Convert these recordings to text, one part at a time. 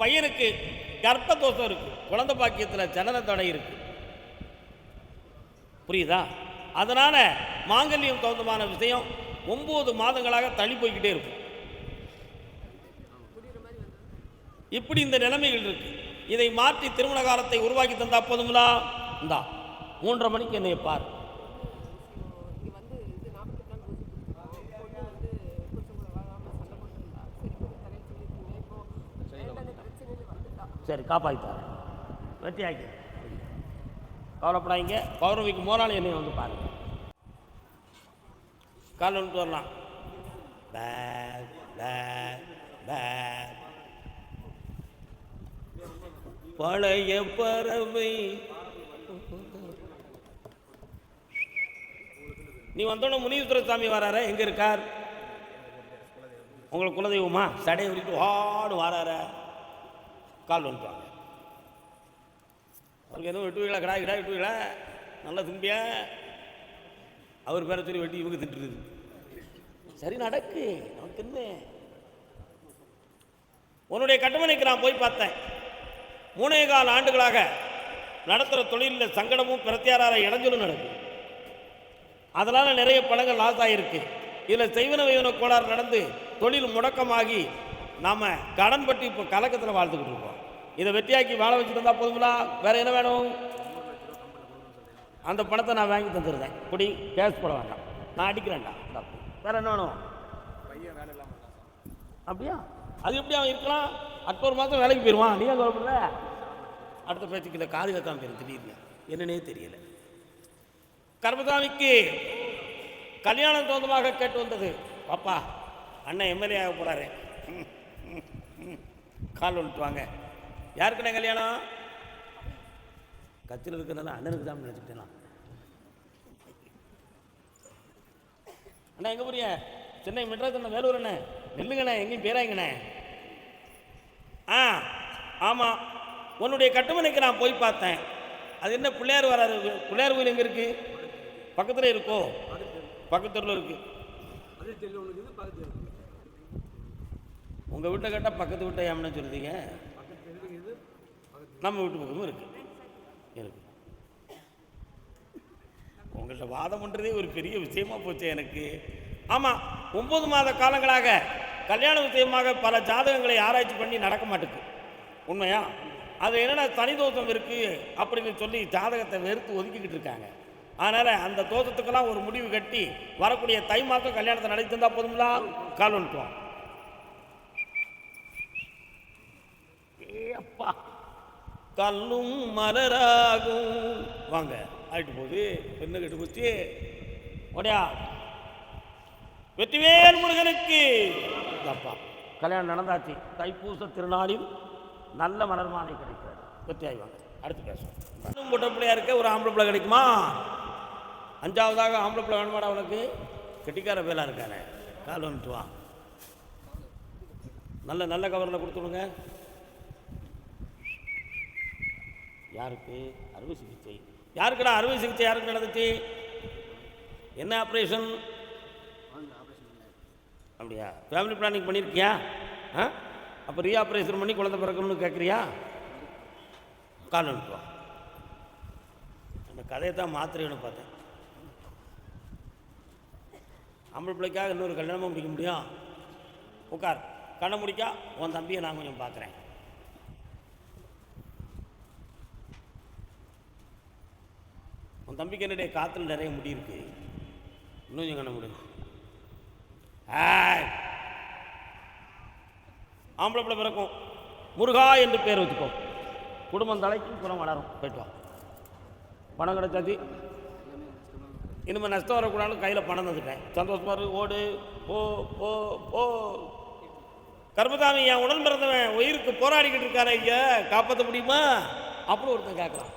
பையனுக்கு கர்ப்பதோஷம் இருக்கு, குழந்தை பாக்கியத்தில் ஜனன தடை இருக்கு, புரியுதா? அதனால மாங்கல்யம் தகுந்தமான விஷயம் 9 மாதங்களாக தள்ளி போய்கிட்டே இருக்கும். இப்படி இந்த நிலைமைகள் இருக்கு. இதை மாற்றி திருமண காலத்தை உருவாக்கி தந்தா போதுங்களா? இந்தா 3:30 மணிக்கு என்னை பார். சரி, காப்பாற்றித்தார், வெற்றி ஆக்கி, கவலைப்படாதீங்க. பௌர்ணமிக்கு மோரால் என்னை வந்து பாருங்க. கால் வந்துட்டு வரலாம். பழைய பறவை நீ வந்தோட முனீஸ்வர சாமி வரார, எங்க இருக்கார்? உங்களுக்கு குலதெய்வமா? சடையை விட்டு வாடு வரார. கால் வந்துட்டாங்க. அவருக்கு எதுவும் வெட்டுவீங்களா? கிடா கிடா வெட்டுவீங்களா? நல்லா திம்பியா? அவர் பேரை சொல்லி வெட்டி இவங்க திட்டுருது. சரி, நடக்கு, நான் தின்னு. உன்னுடைய கட்டுமனைக்கு நான் போய் பார்த்தேன். 3.25 ஆண்டுகளாக நடத்துகிற தொழிலில் சங்கடமும் பிரத்தியாரார இடைஞ்சலும் நடக்கும். அதனால் நிறைய பணங்கள் லாஸ் ஆகிருக்கு. இதில் செய்வன வைவன கோளாறு நடந்து தொழில் முடக்கமாகி நாம் கடன் பட்டு இப்போ கலக்கத்தில் வாழ்ந்துக்கிட்டு இருக்கோம். இதை வெற்றியாக்கி வாழ வச்சுட்டு இருந்தால் போதுங்களா? வேறு என்ன வேணும்? அந்த பணத்தை நான் வாங்கி தந்துருந்தேன். இப்படி கேஸ் போட வேண்டாம், நான் அடிக்கிறேன்டா. வேறு என்ன வேணும்? அப்படியா? அது எப்படி அவன் இருக்கலாம்? அடுத்த ஒரு மாதம் வேலைக்கு போயிடுவான். நீ அங்கே வரல. அடுத்த பேச்சுக்கு இந்த காது கத்தாம போயிடும். திடீர்னு என்னன்னே தெரியல. கர்மசாமிக்கு கல்யாணம் சொந்தமாக கேட்டு வந்தது. பாப்பா, அண்ணன் எம்எல்ஏ ஆக போகிறாரு, கால் வந்துட்டு வாங்க. யாருக்குண்ணே கல்யாணம்? கட்சியில் இருக்கிறதுனால அண்ணனுக்கு தான் நினச்சிட்டேன். அண்ணா எங்கே போறிய? சென்னை மெட்ராஸ் அண்ணன், வேலூர் அண்ணே. நெல்லுங்கண்ணே, எங்கேயும் பேராங்கண்ணே. ஆமாம், உன்னுடைய கட்டுமனைக்கு நான் போய் பார்த்தேன். அது என்ன பிள்ளையார் வராரு? பிள்ளையார் கோயில் எங்கே இருக்குது? பக்கத்தில் இருக்கோ? பக்கத்தூரில் இருக்குது. உங்கள் வீட்டை கேட்டால் பக்கத்து வீட்டை ஏம்னு சொல்லுறீங்க? நம்ம வீட்டு பக்கமும் இருக்கு. உங்கள்கிட்ட வாதம் பண்ணுறதே ஒரு பெரிய விஷயமா போச்சு எனக்கு. ஆமாம், 9 மாத காலங்களாக கல்யாண விஷயமாக பல ஜாதகங்களை ஆராய்ச்சி பண்ணி நடக்க மாட்டேங்குது. உண்மையா? அது என்னென்னா தனிதோஷம் இருக்குது அப்படின்னு சொல்லி ஜாதகத்தை வெறுத்து ஒதுக்கிக்கிட்டு இருக்காங்க. அதனால் அந்த தோஷத்துக்கெல்லாம் ஒரு முடிவு கட்டி வரக்கூடிய தை மாதம் கல்யாணத்தை நடத்தி தந்தால் போதுங்களா? கால் வந்துட்டுவான். அப்பா, கல்லும் மலராகும். வாங்க, ஆயிட்டு போகுது. பெண்ணு கட்டு போச்சு. ஓடியா, வெற்றிவேல் முருகனுக்கு அப்பா கல்யாணம் நடந்தாச்சு. தைப்பூச திருநாளில் நல்ல மலர் மாலை கிடைக்கிறது. வெற்றி ஆய்வாங்க. அடுத்து பேசுவோம். பொட்டை பிள்ளையா இருக்க ஒரு ஆம்பளை பிள்ளை கிடைக்குமா? 5ஆவதாக ஆம்பளை பிள்ளை வேணுமாடா உனக்கு? கெட்டிக்கார வேலா இருக்கானே, கால் வந்துட்டு வா. நல்ல நல்ல கவரில் கொடுத்துடுங்க. யாருக்கு? அறுவை சிகிச்சை. யாருக்குடா அறுவை சிகிச்சை? யாருக்கு நடந்துச்சு? என்ன ஆப்ரேஷன்? அப்படியா? ஃபேமிலி பிளானிங் பண்ணியிருக்கியா? அப்போ ரீஆப்ரேஷன் பண்ணி குழந்தை பிறக்கணும்னு கேட்குறியா? கால் அனுப்புவா. அந்த கதையை தான் மாத்திரைன்னு பார்த்தேன். ஆம்பளை பிள்ளைக்காக இன்னொரு கல்யாணமாக முடிக்க முடியும்? உட்கார், கண்ணை முடிக்கா. உன் தம்பியை நான் கொஞ்சம் பார்க்குறேன். உன் தம்பிக்கு என்னுடைய காற்றுல நிறைய முடி இருக்கு, இன்னும் கொஞ்சம் கண்ண முடியும். ஆம்பளை பிள்ளை பிறக்கும். முருகா என்று பேர் வச்சுக்கோ. குடும்பம் தலைக்கும், குணம் வளரும். போய்ட்டு வா. பணம் கிடைச்சாச்சு. இனிமேல் நஷ்டம் வரக்கூடாதுன்னு கையில் பணம் தந்துட்டேன். சந்தோஷமா இருக்கு. ஓடு, போ போ போ. கர்மசாமி, என் உடன் பிறந்தவன் உயிருக்கு போராடிக்கிட்டு இருக்காரு, இங்கே காப்பாற்ற முடியுமா? அப்படி ஒருத்தன் கேட்குறான்.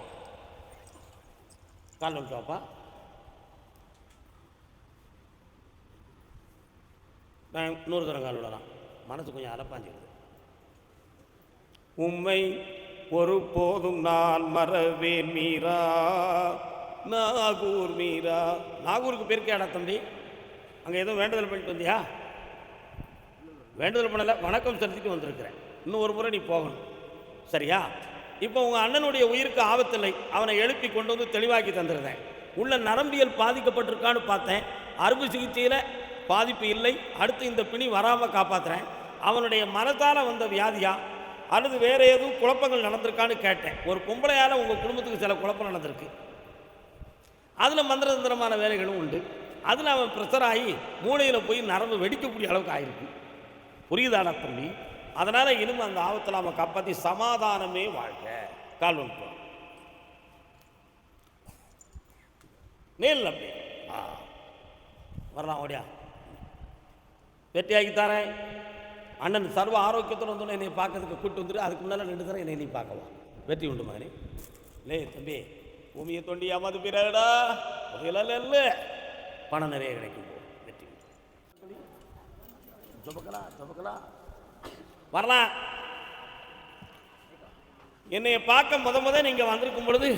கால் வந்துட்டாப்பா. நான் இன்னொரு தரம் கால் விடலாம். மனசு கொஞ்சம் அலப்பாஞ்சிருது. உம்மை ஒரு போதும் நான் மறவேன் மீரா, நாகூர் மீரா. நாகூருக்கு போயிருக்கியாடா தம்பி? அங்கே எதுவும் வேண்டுதல் பண்ணிட்டு வந்தியா? வேண்டுதல் பண்ணலை, வணக்கம் செலுத்திட்டு வந்திருக்கிறேன். இன்னும் ஒரு முறை நீ போகணும், சரியா? இப்போ உங்கள் அண்ணனுடைய உயிருக்கு ஆபத்தில்லை, அவனை எழுப்பி கொண்டு வந்து தெளிவாக்கி தந்துருந்தேன். உள்ள நரம்பியல் பாதிக்கப்பட்டிருக்கான்னு பார்த்தேன், அறுவை சிகிச்சையில் பாதிப்பு இல்லை. அடுத்து இந்த பிணி வராமல் காப்பாற்றுறேன். அவனுடைய மனத்தால் வந்த வியாதியா அல்லது வேறு எதுவும் குழப்பங்கள் நடந்திருக்கான்னு கேட்டேன். ஒரு பொம்பளையால் உங்கள் குடும்பத்துக்கு சில குழப்பம் நடந்திருக்கு, அதில் மந்திரதந்திரமான வேலைகளும் உண்டு. அதில் அவன் ப்ரெஷர் ஆகி மூளையில் போய் நரம்பு வெடிக்கக்கூடிய அளவுக்கு ஆகிருக்கு. புரியுதாடா தம்பி? அதனால் இனிமே அந்த ஆபத்தில் அவன் காப்பாற்றி சமாதானமே வாழ்க. கால் ஒன்று நேரில் அப்படி வரலாம். ஓடியா வெட்டியாக்கி தரேன். அண்ணன் சர்வ ஆரோக்கியத்தோடு வந்தோன்னே என்னை பார்க்கறதுக்கு கூப்பிட்டு வந்துட்டு அதுக்கு முன்னால் 2 தரம் என்னை நீ பார்க்கலாம். வெற்றி உண்டு மகனே. லே தம்பி, பூமியை தோண்டி ஏமாந்து பிறடா இல்லை, பணம் நிறைய கிடைக்கும். வெற்றி சொபக்கலாம் வரலாம். என்னைய பார்க்க முத நீங்கள் வந்திருக்கும் பொழுது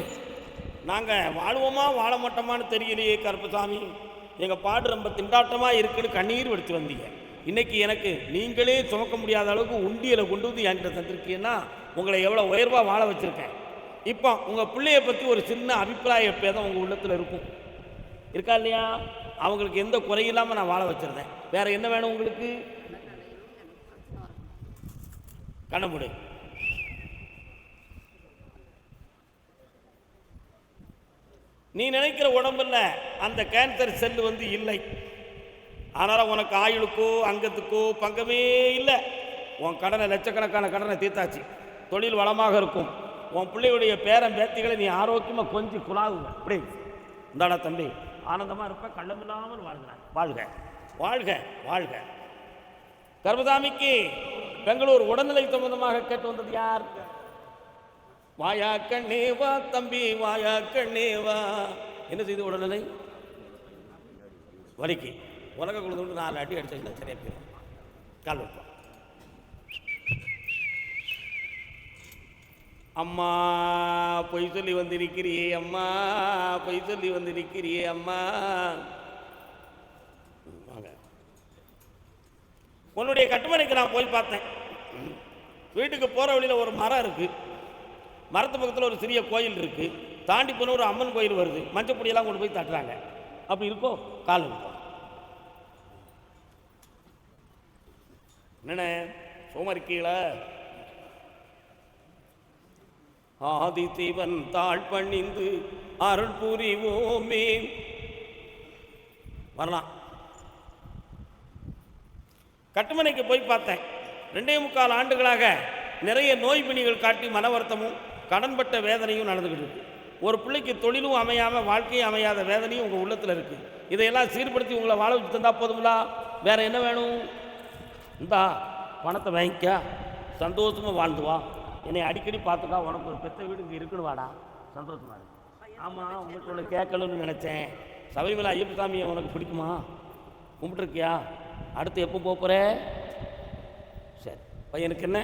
நாங்கள் வாழ்வோமா வாழ மாட்டோமான்னு தெரியலையே கருப்பசாமி, எங்கள் பாடு ரொம்ப திண்டாட்டமாக இருக்குன்னு கண்ணீர் வடித்து வந்தீங்க. இன்றைக்கி எனக்கு நீங்களே சுமக்க முடியாத அளவுக்கு உண்டியலை கொண்டு வந்து என்கிட்ட தந்திருக்கீங்கன்னா உங்களை எவ்வளோ உயர்வாக வாழ வச்சுருக்கேன். இப்போ உங்கள் பிள்ளையை பற்றி ஒரு சின்ன அபிப்பிராய பேதம் உங்கள் உள்ளத்தில் இருக்கும், இருக்கா இல்லையா? அவங்களுக்கு எந்த குறையில்லாமல் நான் வாழ வச்சுருந்தேன். வேறு என்ன வேணும் உங்களுக்கு? கண்ணமுடி. நீ நினைக்கிற உடம்புல அந்த கேன்சர் செல்லு வந்து இல்லை. அதனால் உனக்கு ஆயுளுக்கோ அங்கத்துக்கோ பங்கமே இல்லை. உன் கடனை லட்சக்கணக்கான கடனை தீர்த்தாச்சு, தொழில் வளமாக இருக்கும். உன் பிள்ளையுடைய பேரன் பேத்திகளை நீ ஆரோக்கியமாக கொஞ்சம் குழாவுங்க. அப்படி இந்தாடா தம்பி, ஆனந்தமாக இருப்ப, கள்ளமில்லாமல் வாழ்கிறான். வாழ்க வாழ்க வாழ்க. கர்மசாமிக்கு பெங்களூர் உடல்நிலை சம்பந்தமாக கேட்டு வந்தது யார்? வாயா கண்ணேவா தம்பி, வாயா கண்ணேவா. என்ன செய்து உடல்நிலை வலிக்கு உலக குழந்தை 4 அடி அடிச்சா சரியா போயிடும். கால் வைப்போம். அம்மா பொய் சொல்லி வந்திருக்கிறியே அம்மா, பொய் சொல்லி வந்திருக்கிறியே அம்மா. வாங்க. உன்னுடைய கட்டுமனைக்கு நான் போய் பார்த்தேன். வீட்டுக்கு போகிற வழியில் ஒரு மரம் இருக்குது, மரத்து பக்கத்தில் ஒரு சிறிய கோயில் இருக்குது, தாண்டி போன ஒரு அம்மன் கோயில் வருது, மஞ்சப்பொடியெல்லாம் கொண்டு போய் தட்டுறாங்க. அப்படி இருக்கோ? கால் இருக்கும். என்னென்ன சோமரிக்கீழ ஆதி சிவன் தாழ் பணிந்து அருள் புரிவோமே. வரலாம். கட்டுமனைக்கு போய் பார்த்தேன். 2.25 ஆண்டுகளாக நிறைய நோய் பிணிகள் காட்டி மன வருத்தமும் கடன்பட்ட வேதனையும் நடந்துக்கிட்டு இருக்கு. ஒரு பிள்ளைக்கு தொழிலும் அமையாமல் வாழ்க்கையும் அமையாத வேதனையும் உங்கள் உள்ளத்தில் இருக்குது. இதையெல்லாம் சீர்படுத்தி உங்களை வாழ வச்சு தந்தால் போதுங்களா? வேறு என்ன வேணும்? இந்தா பணத்தை வாங்கிக்க, சந்தோஷமாக வாழ்ந்துவா, என்னை அடிக்கடி பார்த்துக்கா, உனக்கு ஒரு பெத்த வீடு இங்கே இருக்குன்னு வாடா, சந்தோஷமா இருக்கு. ஆமாம், உங்களுக்கு ஒன்று கேட்கணும்னு நினச்சேன். சபரிமலை ஐயப்ப சாமியை உனக்கு பிடிக்குமா? கும்பிட்டுருக்கியா? அடுத்து எப்போ போகிற? சரி, பையனுக்கு என்ன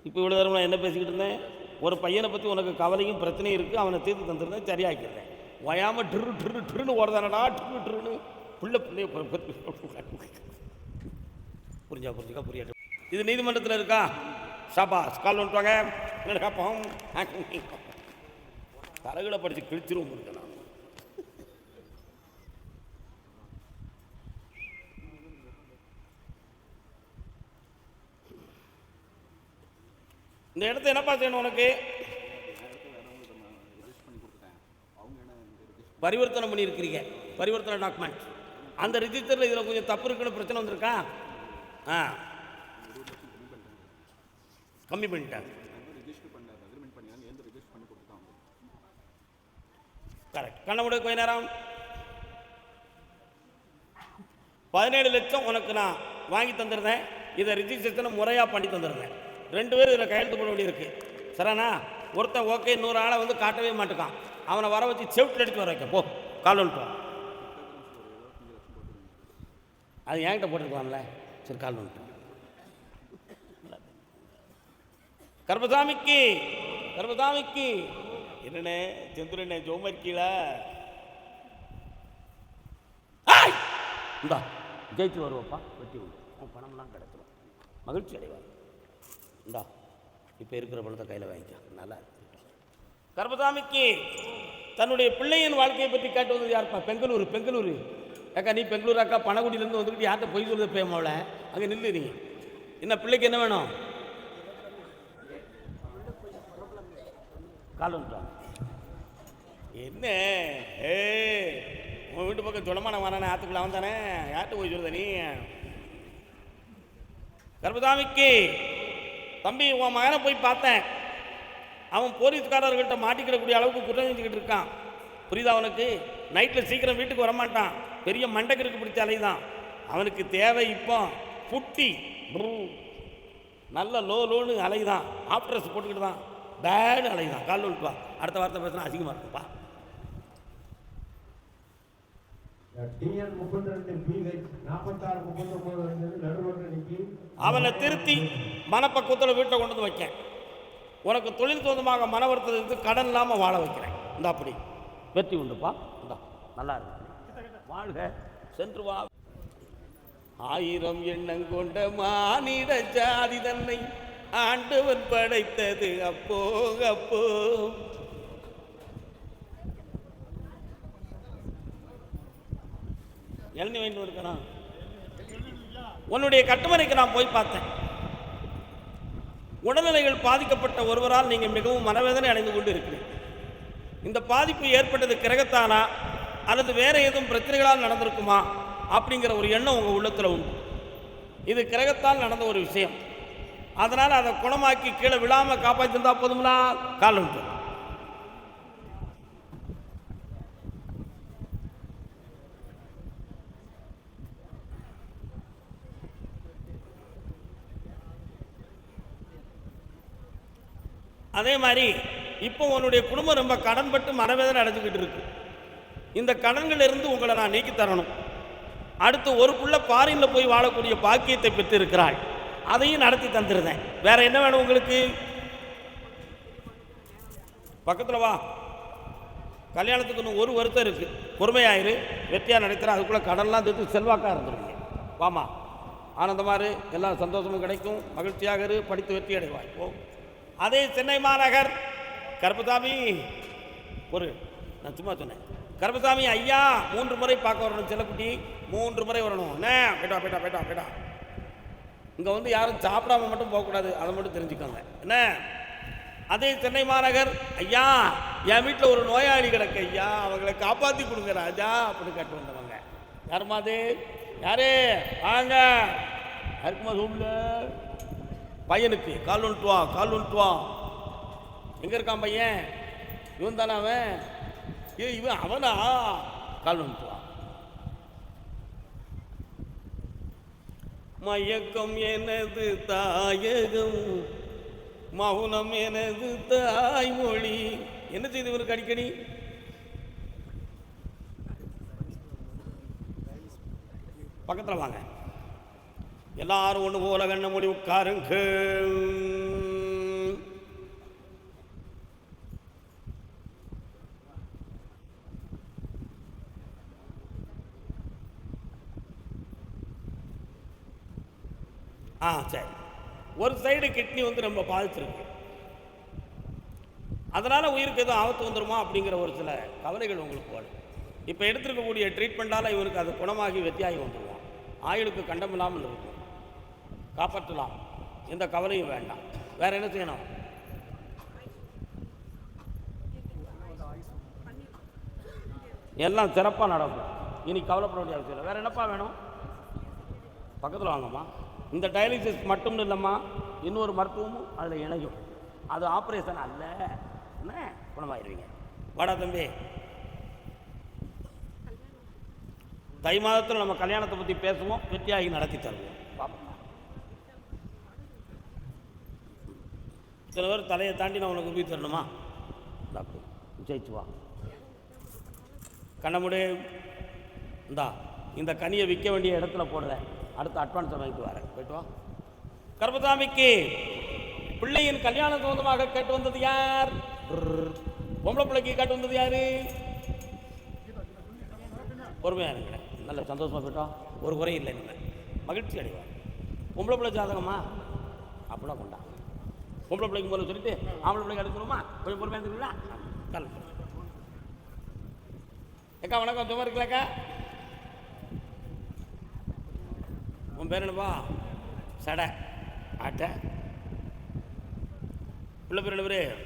இப்போ இவ்வளோ தரம் நான் என்ன பேசிக்கிட்டு இருந்தேன்? ஒரு பையனை பற்றி உனக்கு கவலையும் பிரச்சனையும் இருக்குது, அவனை தீர்த்து தந்துருந்தேன், சரியாக்கிடுறேன். ஓயாமல் ட்ரு ஓடுதானடா, ட்ருன்னு பிள்ளைய புரிஞ்சுக்கா புரியாட்டு. இது நீதிமன்றத்தில் இருக்கா? ஷாபாஸ், கால் வந்துட்டுவாங்க. என்னடா பாவம், தலைகளை படித்து கிழிச்சிரும் முடிஞ்ச. நான் இந்த இடத்த என்னப்பா செய்யணும் உனக்கு? பரிவர்த்தனை பண்ணியிருக்கிறீங்க, பரிவர்த்தனை டாக்குமெண்ட். அந்த ரிஜிஸ்டரில் இதில் கொஞ்சம் தப்பு இருக்குன்னு பிரச்சனை வந்திருக்கா? கம்மி பண்ணிட்டாங்க. கரெக்ட். கண்ணமுடைய கொஞ்ச நேரம் 17 லட்சம் உனக்கு நான் வாங்கி தந்துருந்தேன். இதை ரிஜிஸ்ட்ரேஷனை முறையாக பண்ணி தந்துருந்தேன். 2 பேர் இதில் கையெழுத்து போட வேண்டியிருக்கு. சரிண்ணா? ஒருத்தன் ஓகே, இன்னொரு ஆளை வந்து காட்டவே மாட்டேக்கான். அவனை வர வச்சு செவிட்டில் அடித்து வர வைக்க போ. கால் வந்துட்டோம். அது என்கிட்ட போட்டுருக்கலாம்ல. சரி, கால் வந்துட்டோம். கர்மசாமிக்கு கர்மசாமிக்கு என்னண்ணே செந்துரண்ணே ஜோமர்க்கீழ இந்தா ஜெயிச்சு வருவோப்பா. வெட்டி விடு, உன் பணம்லாம் கிடைச்சிடும். மகிழ்ச்சி அடைவார். இந்தா இப்போ இருக்கிற பணத்தை கையில் வாங்கிக்க, நல்லா இருக்கு. கர்பசாமிக்கு தன்னுடைய பிள்ளையின் வாழ்க்கையை பற்றி கேட்டு வந்தது யாருப்பா? பெங்களூர். அக்கா நீ பெங்களூர் அக்கா பணகுடியிலேருந்து வந்துக்கிட்டு யார்கிட்ட பொய் சொல்லுது பேமாவில் அங்கே நில்லு. நீ என்ன பிள்ளைக்கு என்ன வேணும்? கால் வந்துட்டான் என்ன? உன் வீட்டு பக்கம் சொலமான வரானே ஆத்துக்குள்ள அவன் தானே, யார்கிட்ட போய் சொல்லுத நீ? கர்பசாமிக்கு தம்பி உன் மகனை போய் பார்த்தேன், அவன் போலீஸ்காரர்கிட்ட மாட்டிக்கிடக்கூடிய அளவுக்கு குற்றம் செஞ்சுக்கிட்டு இருக்கான். புரியுதா அவனுக்கு? நைட்டில் சீக்கிரம் வீட்டுக்கு வரமாட்டான், பெரிய மண்டக்கிற்கு பிடிச்ச அலைதான். அவனுக்கு தேவை இப்போ புட்டி நல்ல லோன்னு அலைதான், ஆப்ட்ரஸ் போட்டுக்கிட்டு தான் பேடு அலைதான். கால் விட்டுப்பா, அடுத்த வார்த்தை பேசினா அதிகமாக இருக்குப்பா. அவனை திருத்தி மனப்பக்குவத்தில் வீட்டை கொண்டு வந்து வைக்க, உனக்கு தொழில் சொந்தமாக மன வருத்தத்துக்கு கடன் இல்லாமல் வாழ வைக்கிறேன். இந்த அப்படி வெற்றி உண்டுப்பா. இந்தா நல்லா இருக்கு, வாழ்க, சென்று வா. 1000 எண்ணம் கொண்ட மானிட ஜாதி தன்னை ஆண்டவன் படைத்தது அப்போ அப்போ. எழுதி வேண்டும் இருக்கணும். உன்னுடைய கட்டுமனைக்கு நான் போய் பார்த்தேன். உடல்நிலைகள் பாதிக்கப்பட்ட ஒருவரால் நீங்கள் மிகவும் மனவேதனை அடைந்து கொண்டு இருக்கிறீர்கள். இந்த பாதிப்பு ஏற்பட்டது கிரகத்தானா அல்லது வேற எதுவும் பிரச்சனைகளால் நடந்திருக்குமா அப்படிங்கிற ஒரு எண்ணம் உங்கள் உள்ளத்தில் உண்டு. இது கிரகத்தால் நடந்த ஒரு விஷயம். அதனால் அதை குணமாக்கி கீழே விழாமல் காப்பாற்றிருந்தா போதும்னா கால் உண்டு. அதே மாதிரி இப்போ உன்னுடைய குடும்பம் ரொம்ப கடன்பட்டு மனவேதனை அடைஞ்சிக்கிட்டு இருக்கு. இந்த கடன்கள் இருந்து உங்களை நான் நீக்கி தரணும். அடுத்து ஒரு புள்ள ஃபாரின்ல போய் வாழக்கூடிய பாக்கியத்தை பெற்று இருக்கிறாள், அதையும் நடத்தி தந்துருந்தேன். வேற என்ன வேணும் உங்களுக்கு? பக்கத்தில் வா. கல்யாணத்துக்கு இன்னும் ஒரு வருத்தம் இருக்கு, பொறுமையாயிரு, வெற்றியாக நடத்துகிற. அதுக்குள்ளே கடன்லாம் தீர்த்து செல்வாக்காக இருந்துருவீங்க. வாமா, ஆனந்தமாரு, எல்லா சந்தோஷமும் கிடைக்கும், மகிழ்ச்சியாக இரு, படித்து வெற்றி அடைவாய். ஓ, அதே சென்னை மாநகர் கர்பசாமி நான் சும்மா சொன்னேன். கர்பசாமி ஐயா 3 முறை பார்க்க வரணும். செல்லக்குட்டி 3 முறை வரணும். என்ன பேட்டா இங்கே வந்து யாரும் சாப்பிடாம மட்டும் போகக்கூடாது, அதை மட்டும் தெரிஞ்சுக்கோங்க என்ன. அதே சென்னை மாநகர் ஐயா என் வீட்டில் ஒரு நோயாளி கிடக்கு ஐயா, அவங்களை காப்பாற்றி கொடுங்க ராஜா அப்படின்னு கேட்டு வந்தவங்க. யாருமா அது? யாரு? வாங்க. யாருக்குமா சொல்ல? பையனுக்கு கால் வந்துட்டு வா. எங்கே இருக்கான் பையன்? இவன் தானே அவன்? இவன் அவனா? கால் வந்துட்டு வா. மயக்கம் எனது தாயகம், மௌனம் எனது தாய்மொழி. என்ன செய்து இவருக்கு அடிக்கடி? பக்கத்தில் வாங்க எல்லாரும், ஒன்று போல கண்ண மூடி உட்காருங்க. சரி, ஒரு சைடு கிட்னி வந்து ரொம்ப பாதிச்சிருக்கு, அதனால் உயிருக்கு எதுவும் ஆபத்து வந்துடுமா அப்படிங்கிற ஒரு சில கவலைகள் உங்களுக்கு வரும். இப்போ எடுத்துருக்கக்கூடிய ட்ரீட்மெண்ட்டால் இவருக்கு அது குணமாகி வெற்றியாகி வந்துடுவான். ஆயுளுக்கு கண்டம் இல்லாமல் இருக்கும், காப்பாற்றலாம், எந்த கவலையும் வேண்டாம். வேற என்ன செய்யணும்? எல்லாம் சிறப்பாக நடக்கும், இனி கவலைப்பட வேண்டிய அவசியம் இல்லை. வேற என்னப்பா வேணும்? பக்கத்தில் வாங்கம்மா. இந்த டயாலிசிஸ் மட்டும் இல்லைம்மா, இன்னொரு மருத்துவமும் அதில் இணையும். அது ஆப்ரேஷன் அல்ல, என்ன குணமாயிருவீங்க. வாடா தம்பி. தை மாதத்தில் நம்ம கல்யாணத்தை பற்றி பேசுவோம், வெற்றியாகி நடத்தி தருவோம். பார்ப்போம். சில பேர் தலையை தாண்டி நான் உனக்கு உபயோக தரணுமா? ஜெயிச்சு வா. கண்ணமுடி இந்தா, இந்த கனியை விற்க வேண்டிய இடத்துல போடுறேன், அடுத்து அட்வான்ஸ் வாங்கிட்டு வரேன். போயிட்டு வா. கர்பசாமிக்கு பிள்ளையின் கல்யாண சொந்தமாக கேட்டு வந்தது யார்? பொம்பளை பிள்ளைக்கு கேட்டு வந்தது யாரு? பொறுமையாக இருக்கிறேன், நல்ல சந்தோஷமாக போயிட்டோம், ஒரு குறை இல்லை, நீங்கள் மகிழ்ச்சி அடைவார். பொம்பளை பிள்ளை ஜாதகமா அப்படிலாம் கொண்டா. பொம்பளை பிள்ளைக்கு போல சொல்லிட்டு ஆம்பளை பிள்ளைக்கு எடுத்துருமா, கொஞ்சம் பொறுமையாக இருந்துங்களா? கல் ஏக்கா வணக்கம், சும்மா இருக்கலாக்கா? உன் பேர் என்னப்பா? சடை ஆட்டை. பிள்ளை பேர் என்ன பேர்?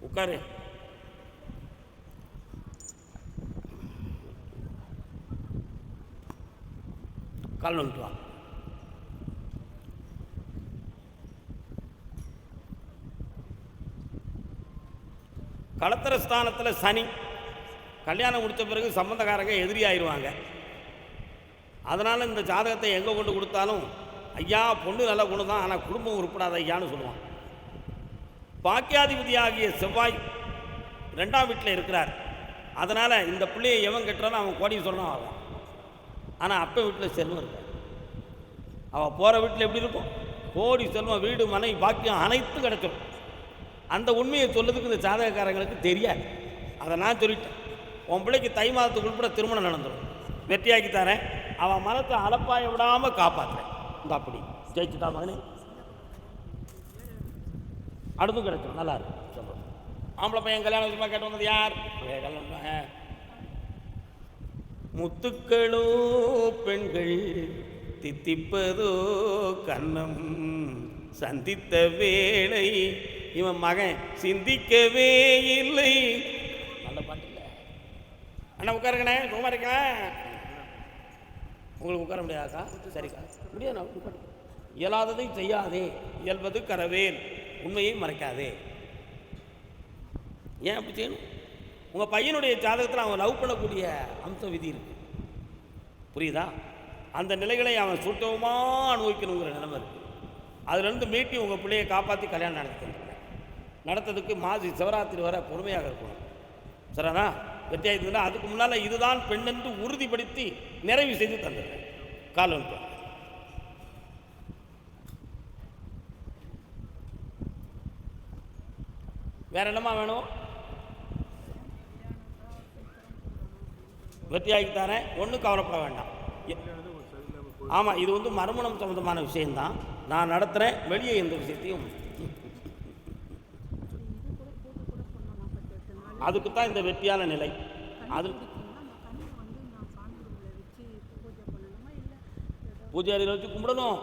உட்காரு. கால் வந்துட்டு வா. களத்திர ஸ்தானத்தில் சனி. கல்யாணம் முடித்த பிறகு சம்பந்தக்காரங்க எதிரி ஆயிடுவாங்க. அதனால் இந்த ஜாதகத்தை எங்கே கொண்டு கொடுத்தாலும் ஐயா பொண்ணு நல்ல குணம் தான், ஆனால் குடும்பம் உருப்படாத ஐயான்னு சொல்லுவான். பாக்கியாதிபதி ஆகிய செவ்வாய் 2ஆம் வீட்டில் இருக்கிறார். அதனால் இந்த பிள்ளையை எவன் கட்டுறாலும் அவன் கோடீஸ்வரனும் ஆகும். ஆனால் அப்போ வீட்டில் செல்வம் இருக்கார். அவள் போகிற வீட்டில் எப்படி இருக்கும்? கோடி செல்வம், வீடு, மனை, பாக்கியம் அனைத்தும் கிடைச்சிடும். அந்த உண்மையை சொல்லுறதுக்கு இந்த ஜாதகக்காரங்களுக்கு தெரியாது. அதை நான் சொல்லிட்டேன். உன் பிள்ளைக்கு தை மாதத்துக்கு உட்பட திருமணம் நடந்துடும், வெற்றியாக்கி தரேன், அவன் மனத்தை அலப்பாய விடாமல் காப்பாற்றுறேன். இந்த அப்படி ஜெயிச்சுட்டா மகனே, அடுத்தும் கிடைச்சிடும். நல்லா இருக்கும். சொல்கிறோம். ஆம்பளை பையன் கல்யாணம் விஷயமா கேட்டு வந்தது யார்? முத்துக்களோ பெண்கள் தித்திப்பதோ கண்ணம் சந்தித்த வேளை இவன் மகன் சிந்திக்கவே இல்லை. நல்ல பாட்டு இல்லை அண்ணா? உட்காருங்கண்ணே, சும்மா இருக்கேன். உங்களுக்கு உட்கார முடியாதா? சரிக்கா, முடியாது. இயலாததை செய்யாதே, இயல்பது கரவேல், உண்மையை மறைக்காதே. ஏன் அப்படி செய்யணும்? உங்கள் பையனுடைய ஜாதகத்தில் அவன் லவ் பண்ணக்கூடிய அம்ச விதி இருக்கு, புரியுதா? அந்த நிலைகளை அவன் சுத்தமாக அனுபவிக்கணுங்கிற நிலைமை இருக்குது. அதுலேருந்து மீட்டி உங்கள் பிள்ளையை காப்பாற்றி கல்யாணம் நடத்துங்க. நடத்துறதுக்கு மாசி சிவராத்திரி வர பொறுமையாக இருக்கணும். சரிண்ணா? வெற்றியாக இருந்ததுன்னா அதுக்கு முன்னால் இதுதான் பெண் என்று உறுதிப்படுத்தி நிறைவு செய்து தந்துடுறேன். கால் வந்து வேற என்னமா வேணும்? வெற்றியாகி தரேன், ஒன்றும் கவலைப்பட வேண்டாம். ஆமாம், இது வந்து மறுமணம் சம்பந்தமான விஷயம்தான். நான் நடத்துகிறேன், வெளியே எந்த விஷயத்தையும். அதுக்கு தான் இந்த வெற்றியான நிலை. அது பூஜாரியில் வச்சு கும்பிடணும்.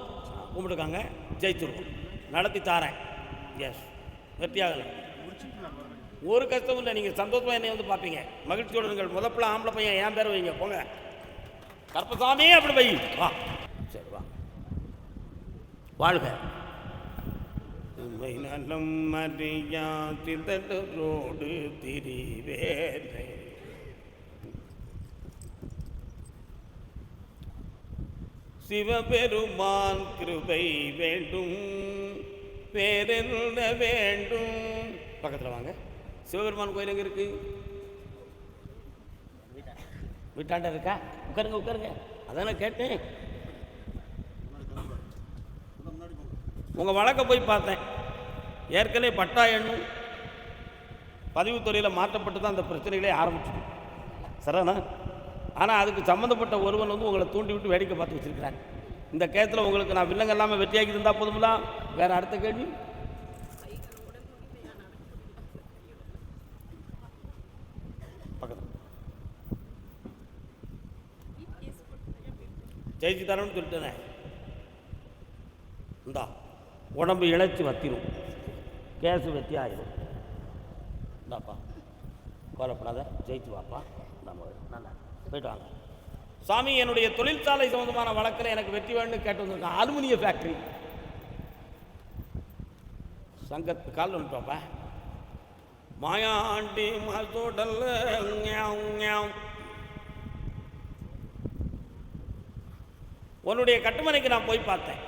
கும்பிட்டுருக்காங்க, ஜெயிச்சிருக்கும். நடத்தி தாரேன். எஸ், வெற்றியாகலை, ஒரு கஷ்டமும் இல்லை. நீங்கள் சந்தோஷமாக என்னை வந்து பார்ப்பீங்க, மகிழ்ச்சியோடு நீங்கள். முதப்பில் ஆம்பளை பையன் என் பேர் வைங்க, போங்க கருப்பசாமி அப்படி வை. வா, சரி வா, வாழ்க. நலம் மரியா சிதறோடு திரிவேலை சிவபெருமான் கிருபை வேண்டும், பேரென்ன வேண்டும். பக்கத்தில் வாங்க. சிவபெருமான் கோயில் எங்கே இருக்கு? வீட்டாண்ட இருக்கா? உட்காருங்க உட்காருங்க. அதான கேட்டேன். உங்கள் வழக்கை போய் பார்த்தேன். ஏற்கனவே பட்டா எண்ணும் பதிவுத்துறையில் மாற்றப்பட்டு தான் அந்த பிரச்சனைகளே ஆரம்பிச்சிடும். சரிண்ணா? ஆனால் அதுக்கு சம்மந்தப்பட்ட ஒருவன் வந்து உங்களை தூண்டி விட்டு வேடிக்கை பார்த்து வச்சுருக்கிறாங்க. இந்த கேஸில் உங்களுக்கு நான் வில்லங்க இல்லாமல் வெற்றியாக்கி இருந்தால் போதுங்களா? வேறு அடுத்த கேள்வி? பக்கத்தில் ஜெயிச்சு தரணும்னு சொல்லிட்டேனே. இந்தா உடம்பு இழைச்சி வத்திரும், கேஸு வெற்றி ஆகிடும். இந்தாப்பா, கோலப்படாத, ஜெயிச்சு வாப்பா. நம்ம நல்லா போய்ட்டு வாங்க. சாமி, என்னுடைய தொழிற்சாலை சம்பந்தமான வழக்கில் எனக்கு வெற்றி வேணும்னு கேட்டு வந்திருக்கேன். அலுமினிய ஃபேக்ட்ரி சங்கத்து கால் வந்துட்டோப்பா. மாயாண்டி மாசோடல் உன்னுடைய கட்டுமனைக்கு நான் போய் பார்த்தேன்.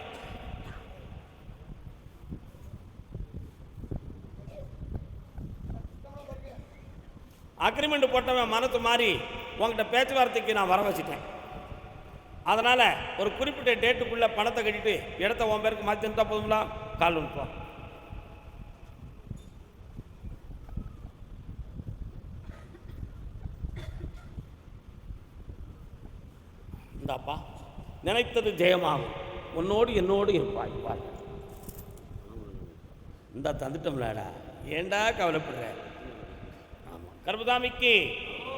அக்ரிமெண்ட் போட்டவன் மனத்து மாறி உங்கள்கிட்ட பேச்சுவார்த்தைக்கு நான் வர வச்சுட்டேன். அதனால் ஒரு குறிப்பிட்ட டேட்டுக்குள்ளே பணத்தை கட்டிட்டு இடத்த உன் பேருக்கு மாற்றி இருந்தால் போதுங்களா? கால் வந்துப்போம். இந்தாப்பா, நினைத்தது ஜெயமாகும், உன்னோடு என்னோடு இருப்பாய். இந்த தந்துட்டோம்லடா, ஏண்டா கவலைப்படுற? ஆமாம், கருப்பசாமிக்கு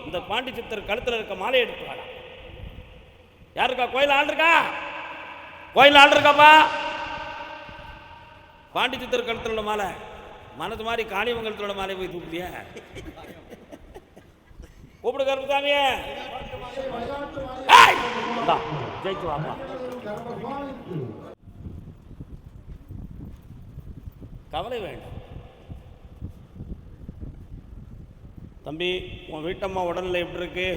இந்த பாண்டி சித்தர் கழுத்தில் இருக்க மாலை எடுத்து வாடா. யாருக்கா கோயில் ஆள் இருக்கா? கோயில் ஆள் இருக்காப்பா? பாண்டி சித்தர் கழுத்தில் உள்ள மாலை மனது மாதிரி காளிமங்கலத்தில் உள்ள மாலை போய் தூக்குறியா? கூப்பிடு கருப்பசாமிய, ஜெயிச்சு வாப்பா. கவலை வேண்டாம் தம்பி. உன் வீட்டம்மா உடல்நிலை எப்படி இருக்கு?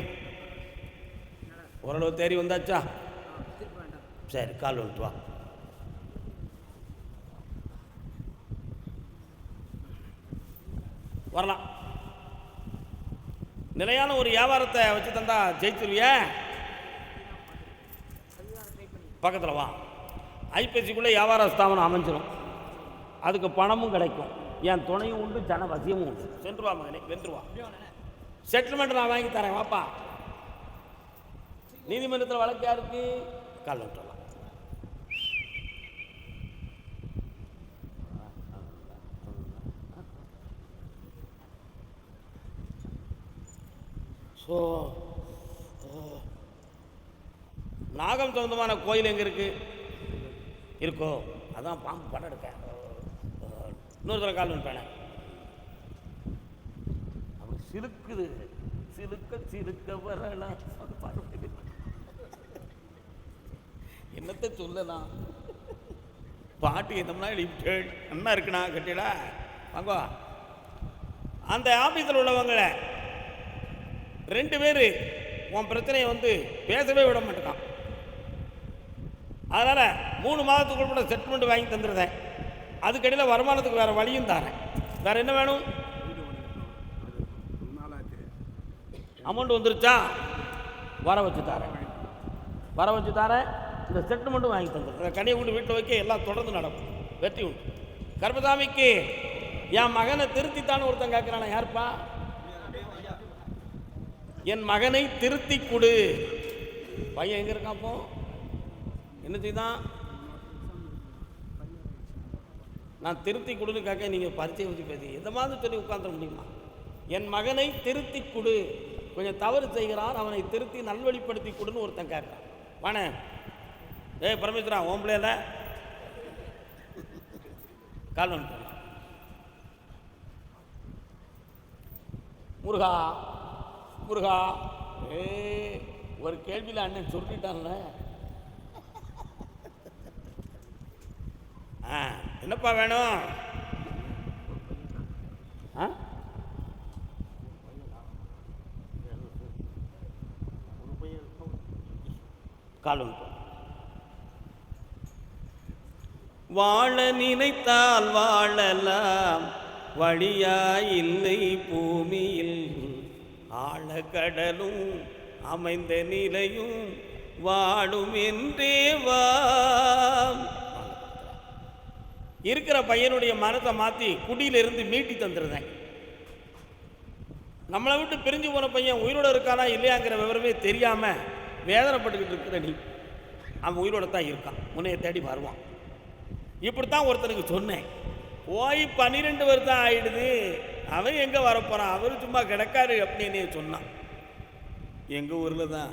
ஓரளவு தேறி வந்தாச்சா? சரி, கால் வந்துட்டு வா. வரலாம். நிலையான ஒரு வியாபாரத்தை வச்சு தந்தா ஜெயிச்சிருவிய. பக்கத்தில் வா. ஐப்பசிக்குள்ளே வியாபார ஸ்தாபனம் அமைஞ்சிடும், அதுக்கு பணமும் கிடைக்கும், என் துணையும் உண்டு, ஜன வசியமும் உண்டு. சென்றுவா மகனே, வென்றுவா. செட்டில்மெண்ட் நான் வாங்கி தரேன், வாப்பா. நீதிமன்றத்தில் வழக்கு யாருக்கு? கால் வந்துட்டு வரலாம். ஸோ நாகம் சொந்தமான கோயில் எங்கே இருக்கு? இருக்கோ, அதான் பாம்பு படம் எடுக்க. இன்னொரு தடவை கால் வந்துட்டானே, அப்படி சிலுக்குது, சிலுக்க சிலுக்க வரலாம். என்னத்தை சொல்லலாம்? பாட்டு என்னம்னா என்ன இருக்குண்ணா கட்டிடா வாங்க. அந்த ஆபீஸில் உள்ளவங்களை 2 பேர் உன் பிரச்சனையை வந்து பேசவே விட மாட்டேக்கான். அதனால் 3 மாதத்துக்குள்ள செட்டில்மெண்ட் வாங்கி தந்துடுறேன். அதுக்கடியில் வருமானத்துக்கு வேறு வழியும் தரேன். வேறு என்ன வேணும்? அமௌண்ட் வந்துருச்சா? வர வச்சு தரேன், வர வச்சு தரேன். இந்த செட்டில்மெண்ட்டும் வாங்கி தந்துடுறேன். கனியை கொண்டு வீட்டில் வைக்க எல்லாம் தொடர்ந்து நடக்கும், வெற்றி உண்டு. கருப்பசாமிக்கு என் மகனை திருத்தித்தான்னு ஒருத்தன் கேட்குறானா? யாருப்பா? என் மகனை திருத்தி கொடு. பையன் எங்கே இருக்கான்? அப்போ என்ன செய்தான்? நான் திருத்தி கொடுன்னு கேட்க நீங்கள் பரிச்சை வச்சு பேசி எந்த மாதிரி சொல்லி உட்காந்துட முடியுமா? என் மகனை திருத்தி கொடு, கொஞ்சம் தவறு செய்கிறான், அவனை திருத்தி நல்வழிப்படுத்தி கொடுன்னு ஒருத்தன் கேட்குறான். வானே, ஏய் பரமேஸ்வரா, ஓம் பிள்ளைல கால் வந்து முருகா முருகா. ஒரு கேள்வியில் அண்ணன் சொல்லிட்டான்ல. என்னப்பா வேணும்? கால் வாழ நினைத்தால் வாழலாம், வழியா இல்லை பூமியில், ஆழக்கடலும் அமைந்த நிலையும் வாழும் என்றே வா. இருக்கிற பையனுடைய மனத்தை மாற்றி குடியிலிருந்து மீட்டி தந்துடுறேன். நம்மளை விட்டு பிரிஞ்சு போன பையன் உயிரோடு இருக்கானா இல்லையாங்கிற விவரமே தெரியாமல் வேதனைப்பட்டுக்கிட்டு இருக்கிற நீ, அவன் உயிரோடு தான் இருக்கான், உன்னைய தேடி வருவான். இப்படித்தான் ஒருத்தனுக்கு சொன்னேன். போய் 12 வருஷம் ஆயிடுது, அவன் எங்கே வரப்போகிறான், அவர் சும்மா கிடக்காரு அப்படின்னு சொன்னான். எங்கள் ஊரில் தான்,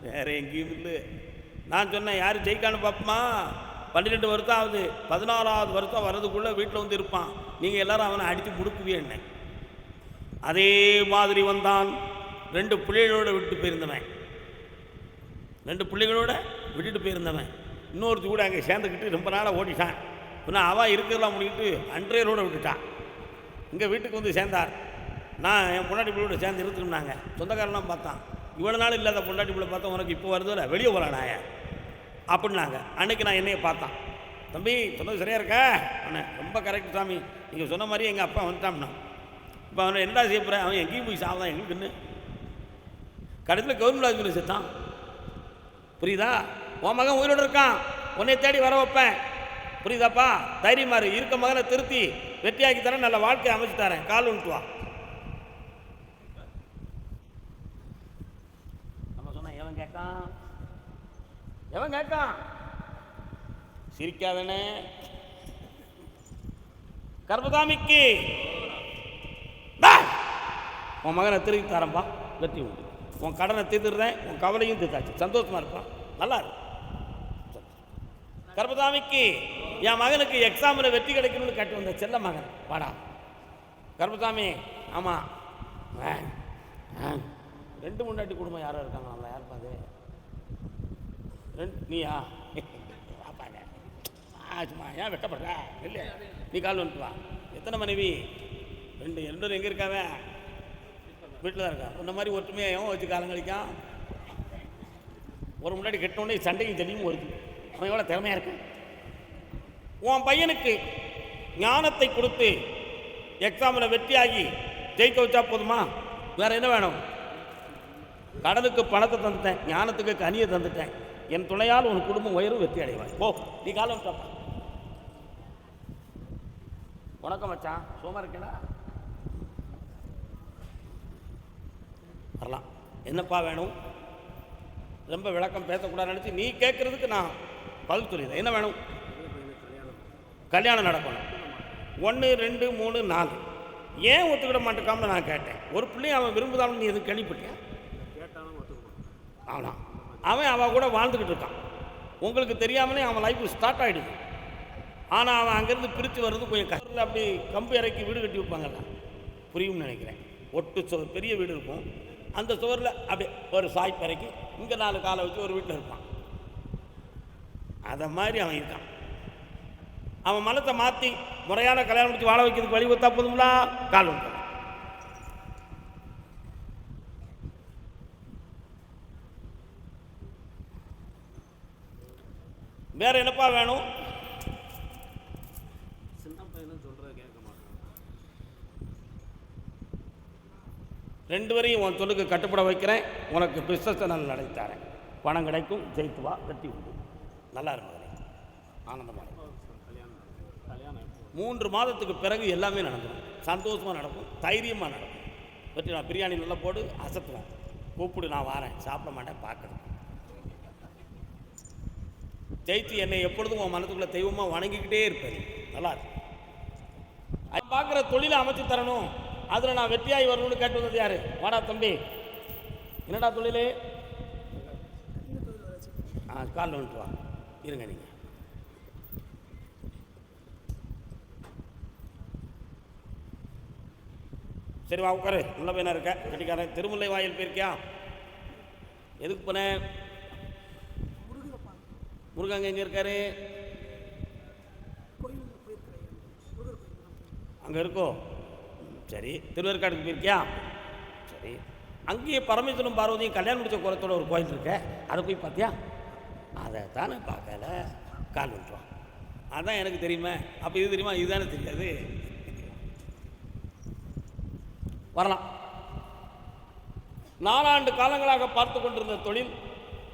வேறு எங்கேயும் இல்லை. நான் சொன்னேன், யார் ஜெயிக்கான்னு பார்ப்போமா? 12 வருஷம் ஆகுது, 14வது வருஷம் வர்றதுக்குள்ளே வீட்டில் வந்து இருப்பான், நீங்கள் எல்லாரும் அவனை அடித்து முடுக்குவே என்ன. அதே மாதிரி வந்தான். 2 பிள்ளைகளோடு விட்டு போயிருந்தவன், 2 பிள்ளைகளோட விட்டுட்டு போயிருந்தவன் இன்னொருத்தி கூட அங்கே சேர்ந்துக்கிட்டு ரொம்ப நாளாக ஓடிட்டான். இன்னும் அவன் இருக்கிறதெல்லாம் முடிக்கிட்டு அன்றையரோடு விட்டுட்டான். இங்கே வீட்டுக்கு வந்து சேர்ந்தார். நான் என் பொண்டாட்டி பிள்ளையோட சேர்ந்து இருந்துருந்தாங்க. சொந்தக்காரெல்லாம் பார்த்தான், இவ்வளோ நாள் இல்லாத பொண்டாட்டி பிள்ளை பார்த்தா உனக்கு இப்போ வருதுல, வெளியே போகிறானாய அப்படின்னாங்க. அன்றைக்கி நான் என்னையை பார்த்தான். தம்பி சொன்னது சரியாக இருக்கா? அண்ணே ரொம்ப கரெக்ட் சாமி, நீங்கள் சொன்ன மாதிரி எங்கள் அப்பா வந்துட்டான்னா. இப்போ அவனை என்னடா செய்ய போகிறேன்? அவன் எங்கேயும் போய் சாப்பிதான் எங்களுக்குன்னு. கடைசியில் கவர்மெண்ட் ஹாஸ்பிட்டல் செத்தான். புரியுதா? உன் மகன் உயிரோடு இருக்கான், உன்னை தேடி வர வைப்பேன். புரியுதாப்பா? தைரியமாறு, இருக்க மகனை திருத்தி வெற்றியாக்கி தரேன், நல்ல வாழ்க்கையை அமைச்சு தரேன். கால் வந்துட்டு வா. நம்ம சொன்ன எவன் கேட்கான்? எவன் கேட்கான்? சிரிக்காதனே. கர்பதாமிக்கு உன் மகனை திருப்பி தரம்பா, வெற்றி உண்டு. உன் கடனை தீர்த்துறேன், உன் கவலையும் தீர்த்தாச்சு, சந்தோஷமா இருப்பான், நல்லா இருக்கும். கர்பதாமிக்கு என் மகனுக்கு எக்ஸாமில் வெற்றி கிடைக்கணும்னு கேட்டு வந்த செல்ல மகன் வாடா. கர்பதாமி, ஆமாம், 2 முன்னாடி குடும்பம் யாரும் இருக்காங்க, நம்மள யார் பாது? நீயா? வாப்பாங்க சும்மா ஏன் வெட்டப்படுற? இல்லை, நீ கால் வந்துட்டு வா. எத்தனை மனைவி? 2. 2 எங்கே இருக்காவ? வீட்டில் தான் இருக்கா. இந்த மாதிரி ஒற்றுமையாக வச்சு காலம் கழிக்கான். ஒரு முன்னாடி கெட்டோடனே சண்டையும் தெளிவும் வருது. அவன் எவ்வளோ திறமையாக இருக்கு. உன் பையனுக்கு ஞானத்தை கொடுத்து எக்ஸாமில் வெற்றியாகி ஜெயிக்க வச்சா போதுமா? வேற என்ன வேணும்? கடலுக்கு பணத்தை தந்துட்டேன், ஞானத்துக்கு கனியை தந்துட்டேன். என் துணையால் உன் குடும்பம் உயரும், வெற்றி அடைவாய். ஓ, நீ காலம் சாப்பா. வணக்கம் மச்சான், சோமா இருக்கா? வரலாம். என்னப்பா வேணும்? ரொம்ப விளக்கம் பேசக்கூடாதுன்னு நினச்சி நீ கேட்குறதுக்கு நான் பதில் சொல்லிடுறேன். என்ன வேணும்? கல்யாணம் நடக்கணும். 1 2 3 4. ஏன் ஒத்துக்கிட மாட்டேக்காம நான் கேட்டேன். ஒரு பிள்ளையை அவன் விரும்புதாலும் நீ எதுவும் கேள்விப்பட்டியா? ஆனா அவன் கூட வாழ்ந்துக்கிட்டு இருக்கான். உங்களுக்கு தெரியாமலே அவன் லைஃப் ஸ்டார்ட் ஆகிடுது. ஆனால் அவன் அங்கேருந்து பிரித்து வர்றது கொஞ்சம் கஷ்டம். அப்படி கம்பு இறக்கி வீடு கட்டி வைப்பாங்கல்ல, புரியும்னு நினைக்கிறேன். ஒட்டு பெரிய வீடு இருக்கும், அந்த சுவரில் அப்படியே ஒரு சாய்ப்பு இறக்கி இங்கே 4 காலை வச்சு ஒரு வீட்டில் இருப்பான். அதை மாதிரி அவன் இருக்கான். அவன் மனத்தை மாற்றி முறையான கல்யாணம் முடிச்சு வாழ வைக்கிறதுக்கு வழி கொடுத்தா போதுங்களா? கால் உண்டு. வேற என்னப்பா வேணும்? சின்ன பையனும் சொல்கிறத கேட்க மாட்டான். 2 வரையும் உன் சொல்லுக்கு கட்டுப்பட வைக்கிறேன். உனக்கு பிஸ்னஸை நான் நடத்தித்தரேன். பணம் கிடைக்கும், ஜெயித்து வா, வெற்றி உண்டு. நல்லா இருக்கும், ஆனந்தமாக இருக்கும். 3 மாதத்துக்கு பிறகு எல்லாமே நடந்துடும். சந்தோஷமாக நடக்கும், தைரியமாக நடக்கும். வெற்றி. நான் பிரியாணி நல்லா போடு, அசத்துவேன், கூப்பிடு, நான் வரேன், சாப்பிட மாட்டேன், பார்க்குறேன். ஜெயித்து என்னை எப்பொழுதும் உன் மனத்துக்குள்ள தெய்வமாக வணங்கிக்கிட்டே இருப்பேன். நல்லா இருக்கும். அது பார்க்குற தொழிலை அமைச்சு தரணும், அதில் நான் வெற்றியாகி வரணும்னு கேட்டு வந்தது யாரு? வாடா தம்பி, என்னடா தொழில்? காலில் வந்துட்டு வா, இருங்க நீங்கள். சரி வா, உட்காரு. உள்ள பையனா இருக்க, கட்டிக்காரன். திருமுல்லை வாயில் போயிருக்கியா? எதுக்கு போனேன்? முருகங்க எங்கே இருக்காரு? அங்கே இருக்கோ? சரி. திருவேற்காடுக்கு போயிருக்கியா? சரி. அங்கேயே பரமேஸ்வரன் பார்வதியும் கல்யாணம் முடிச்ச குளத்தோட ஒரு கோயில் இருக்க, அதை போய் பார்த்தியா? அதை தானே பார்க்கல. கால் விட்டுருவான். அதான் எனக்கு தெரியுமே. அப்போ இது தெரியுமா? இதுதானே தெரியாது. வரலாம். 4 ஆண்டு காலங்களாக பார்த்து கொண்டிருந்த தொழில்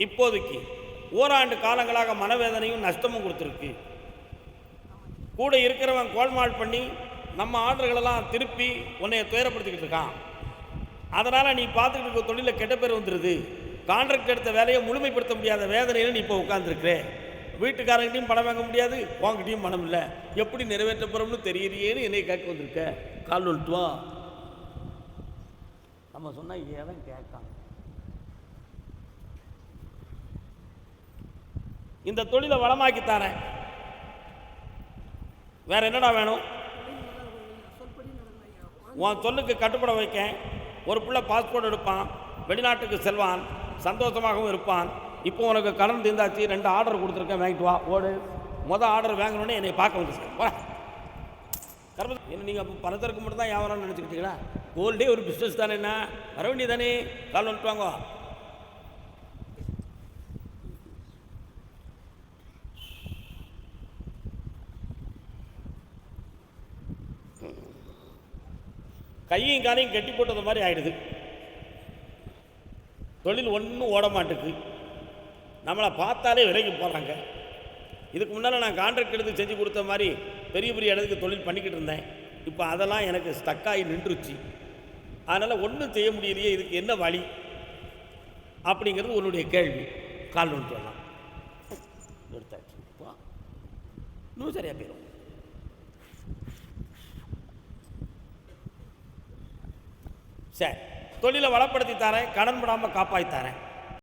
இப்போதைக்கு ஓராண்டு காலங்களாக மனவேதனையும் நஷ்டமும் கொடுத்துருக்கு. கூட இருக்கிறவன் கோல்மால் பண்ணி நம்ம ஆர்டர்களெல்லாம் திருப்பி உன்னைய துயரப்படுத்திக்கிட்டு இருக்கான். அதனால் நீ பார்த்துக்கிட்டு இருக்க தொழிலில் கெட்ட பேர் வந்துடுது. கான்ட்ராக்ட் எடுத்த வேலையை முழுமைப்படுத்த முடியாத வேதனையில் நீ இப்போ உட்காந்துருக்குற. வீட்டுக்காரங்கிட்டையும் பணம் வாங்க முடியாது, உங்ககிட்டையும் பணம் இல்லை. எப்படி நிறைவேற்ற போகிறோம்னு தெரியலையேன்னு என்னை கேட்க வந்திருக்க. கால் விட்டுவா. நம்ம சொன்னால் ஏதான் கேட்காங்க. இந்த தொழிலை வளமாக்கித்தாரேன். வேற என்னடா வேணும்? உன் சொல்லுக்கு கட்டுப்பட வைக்க. ஒரு பிள்ளை பாஸ்போர்ட் எடுப்பான், வெளிநாட்டுக்கு செல்வான், சந்தோஷமாகவும் இருப்பான். இப்போ உனக்கு கடன் தீர்ந்தாச்சு, 2 ஆர்டர் கொடுத்துருக்கேன், வாங்கிட்டு வா, ஓடு. மொதல் ஆர்டர் வாங்கணுன்னே என்னை பார்க்க வந்துச்சு. என்ன நீங்கள் அப்போ பணத்திற்கு மட்டும் தான் வியாபாரம்னு நினச்சிக்கிட்டீங்களா? கோல்டே ஒரு பிஸ்னஸ் தானே, என்ன வர வேண்டியது தானே? கால் வந்துட்டு வாங்க. கையும் காலையும் கட்டி போட்டது மாதிரி ஆயிடுது. தொழில் ஒன்றும் ஓட மாட்டுக்கு. நம்மளை பார்த்தாலே விலைக்கு போகிறாங்க. இதுக்கு முன்னால் நான் கான்ட்ராக்ட் எடுத்து செஞ்சு கொடுத்த மாதிரி பெரிய பெரிய இடத்துக்கு தொழில் பண்ணிக்கிட்டு இருந்தேன். இப்போ அதெல்லாம் எனக்கு ஸ்டக்காகி நின்றுச்சு. அதனால் ஒன்றும் செய்ய முடியலையே, இதுக்கு என்ன வழி அப்படிங்கிறது உன்னுடைய கேள்வி. கால் வந்துட்டு வரலாம். எடுத்தாச்சு. இன்னும் சரியாக போயிடும். சரி, தொழிலை வளப்படுத்தி தரேன், கடன் படாமல் காப்பாற்றி தரேன்.